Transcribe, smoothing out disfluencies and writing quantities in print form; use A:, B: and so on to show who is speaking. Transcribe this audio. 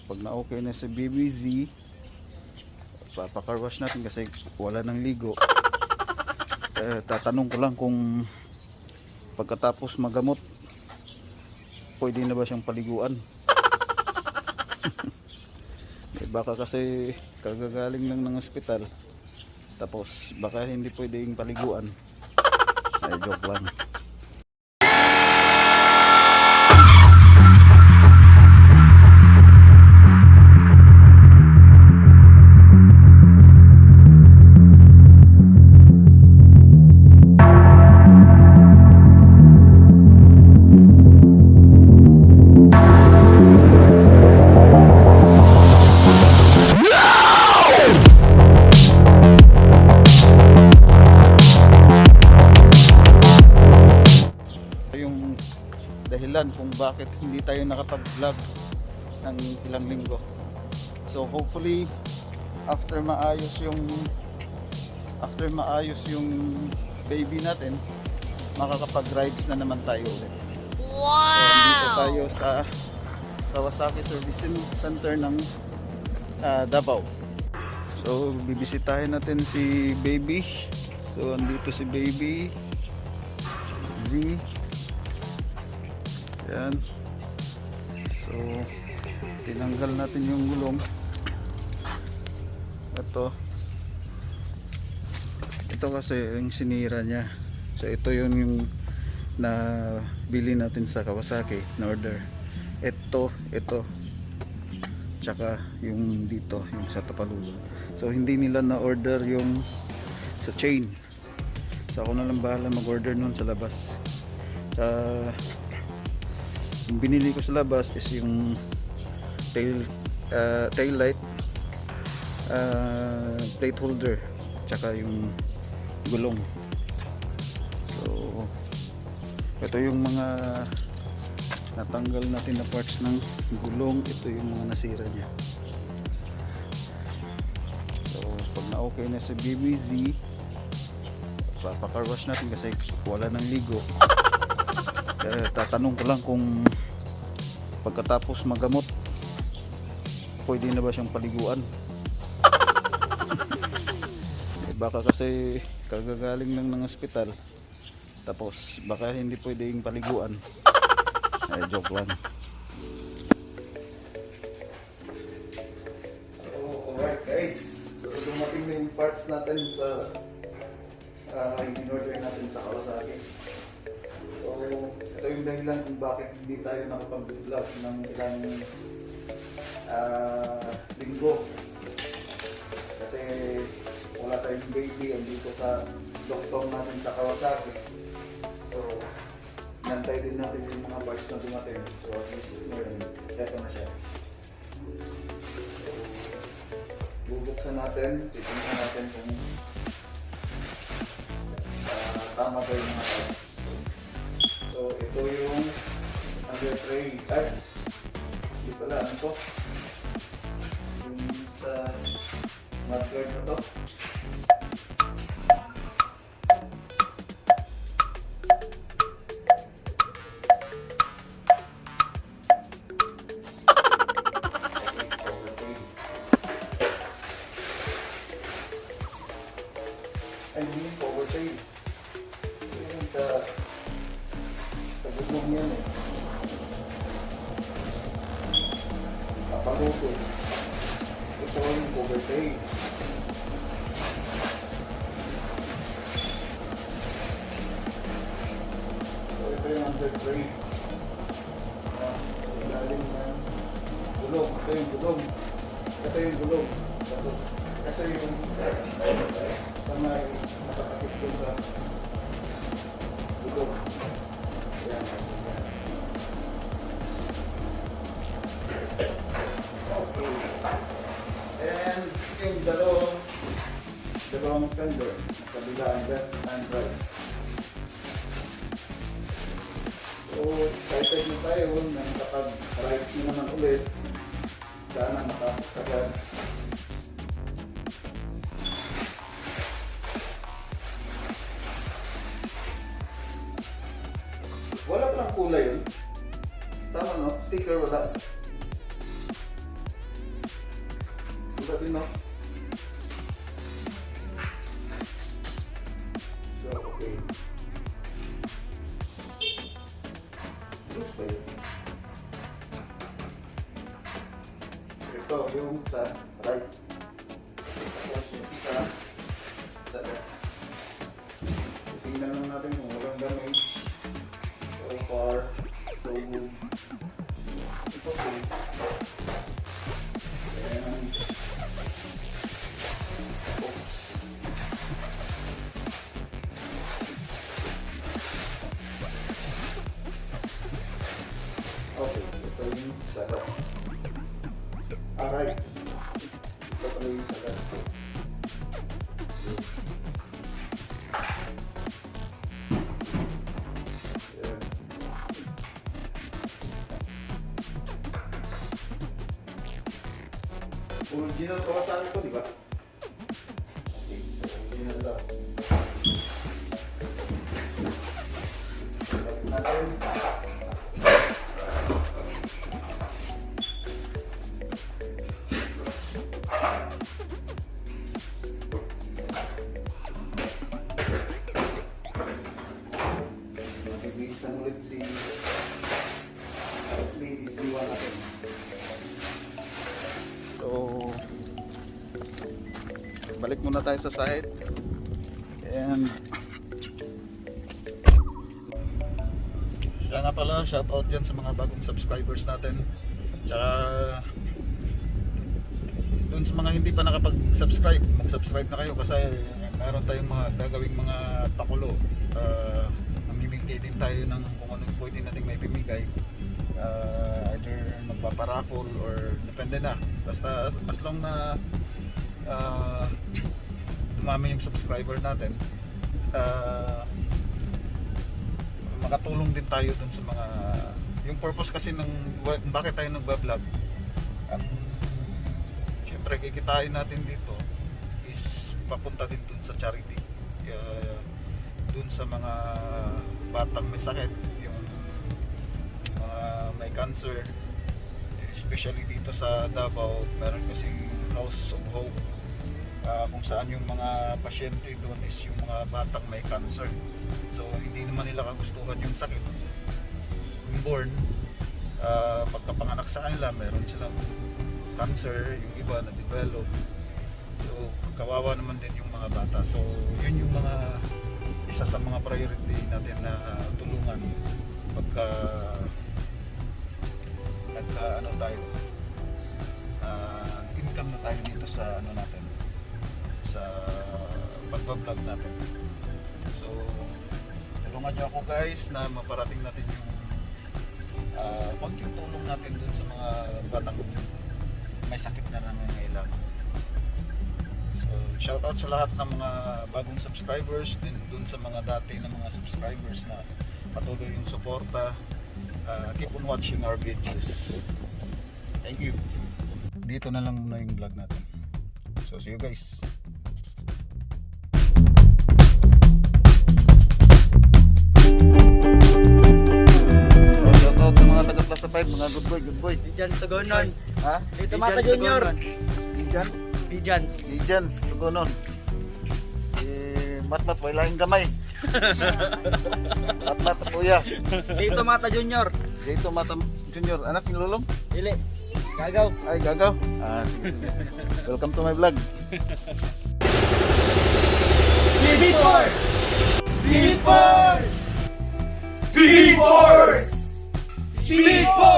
A: pag na okay na si BBZ, papakarwash natin kasi wala nang ligo. Tatanong ko lang kung pagkatapos magamot pwede na ba siyang paliguan. Baka kasi kagagaling lang ng ospital tapos baka hindi pwedeng paliguan. Joke lang. Dahilan kung bakit hindi tayo nakapag-vlog ng ilang linggo. So hopefully after maayos yung baby natin, makakapag-rides na naman tayo ulit. Wow! So dito tayo sa Kawasaki Service Center ng Davao. So bibisitahin natin si baby. So andito si baby Z. Yan. So tinanggal natin yung gulong. Ito kasi yung sinira niya. So ito yung nabili natin sa Kawasaki na order. Ito tsaka yung dito, yung sa tapalulo. So hindi nila na order yung sa chain. So ako na lang bahala mag order nun sa labas. Yung binili ko sa labas is yung tail light, plate holder, tsaka yung gulong. So ito yung mga natanggal natin na parts ng gulong. Ito yung mga nasira niya. So pag na okay na si BBZ, papakarwash natin kasi wala nang ligo. Tatanong ko lang kung pagkatapos magamot pwede na ba siyang paliguan. Baka kasi kagagaling lang ng ospital tapos baka hindi pwedeng paliguan. Joke lang. So alright guys, so dumating na yung parts natin sa in-order natin sa Kawasaki. So ito yung dahilan kung bakit hindi tayo nakapag-vlog ng ilang linggo. Kasi wala tayong baby andito sa doktor natin sa Kawasaki. So nantay din natin yung mga parts na dumating. So at least ngayon, eto na siya. So bubuksan natin, titingnan natin kung tama ba yung mga parts. So ito yung under tray. Hindi pala, ano to? Yung sa mudguard na to. Ay, hindi yung power tray. Yung sa gulong yan eh. Kapaluto. Ito yung power tray. So ito yung under tray. Ilalim na gulong. Ito yung gulong. Ito yung gulong. Ito yung sa may nakakakit ko sa gulong. Yan. Okay. And yung dalawang fender, kabilaan left and right. So, excited na tayo na nakapag-rides na naman ulit. Sana matapos agad. Wala palang kulay yun. Tama no? Sticker wala. Iba din, no? So, okay. Loose ba yun? Ito, yung sa right. Tapos yung isa sa left. Tingnan lang natin kung walang damage. So far, so good. Ito po. And oops. Okay, ito yung sagat. Alright. Ito pala yung sagat. Ayan. Original pa sa akin ito, di ba? Okay, original daw. Balik natin. Mabibisan ulit si Z1 natin. So, balik muna tayo sa site. And kaya nga pala, shout out dyan sa mga bagong subscribers natin. Tsaka dun sa mga hindi pa nakapag-subscribe, mag-subscribe na kayo kasi meron tayong mga gagawing mga pakulo. Mamimigay din tayo ng kung anong pwede natin may bimigay. Either magpaparaffle or depende na. Basta as long na dumami yung subscriber natin, makatulong din tayo dun sa mga yung purpose kasi ng bakit tayo nagbablog. Ang syempre kikitain natin dito is papunta din dun sa charity, dun sa mga batang may sakit, yung mga may cancer, especially dito sa Davao. Meron kasing House of Hope, kung saan yung mga pasyente doon is yung mga batang may cancer. So hindi naman nila kagustuhan yung sakit. Yung born, pagkapanganak sa kanila meron silang cancer, yung iba na develop. So kawawa naman din yung mga bata. So yun yung mga isa sa mga priority natin na tulungan pagka ano tayo, income na tayo dito sa ano natin, sa pagbablog natin. So tulungan nyo ako guys na maparating natin yung konting tulong natin dun sa mga batang may sakit na nangangailangan. So shout out sa lahat ng mga bagong subscribers, din dun sa mga dati na mga subscribers na patuloy yung suporta. Keep on watching our videos. Thank you. Dito na lang muna yung vlog natin. So see you guys. Shout out sa mga taga Plaza 5, mga good boy.
B: Bijans Tugonon.
A: Ha?
B: Dito Mata Junior.
A: Bijan? Bijans Tugonon. Matmat, wala yung gamay. Matmat, kuya.
B: Dito Mata Junior.
A: Dito Mata Junior. Anak ni Lulong?
B: Dili. Gagaw.
A: Ay, gagaw. Sige. Welcome to my vlog.
B: Speed Force!
C: Speed Force! Speed Force! Speed Force!